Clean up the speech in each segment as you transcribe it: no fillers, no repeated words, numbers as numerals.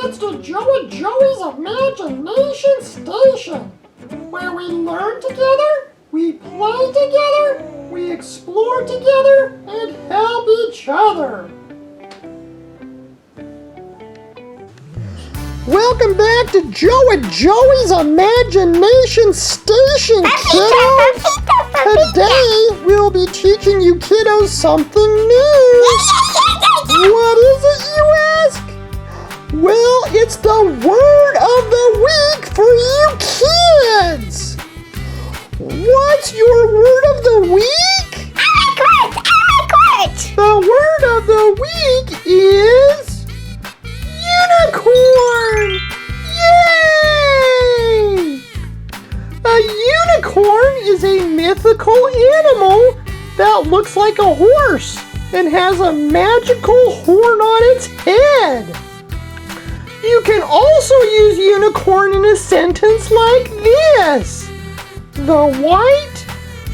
It's the Joe and Joey's Imagination Station, where we learn together, we play together, we explore together, and help each other. Welcome back to Joe and Joey's Imagination Station, kiddos! Today, we'll be teaching you kiddos something new. What is it, you ask? Well, it's the word of the week for you kids! What's your word of the week? I like it! The word of the week is unicorn! Yay! A unicorn is a mythical animal that looks like a horse and has a magical horn on its head. You can also use unicorn in a sentence like this. The white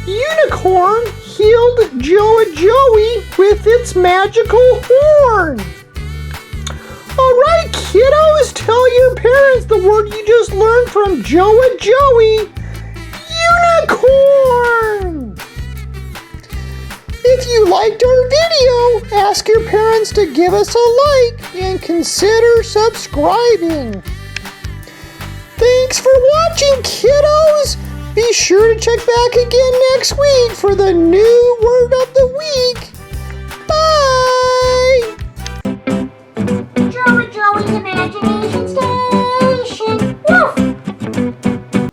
unicorn healed Joey with its magical horn. Alright, kiddos, tell your parents the word you just learned from Joe and Joey. Unicorn! If you liked our video, ask your parents to give us a like and consider subscribing. Thanks for watching, kiddos! Be sure to check back again next week for the new word of the week. Bye! Joe and Joey's Imagination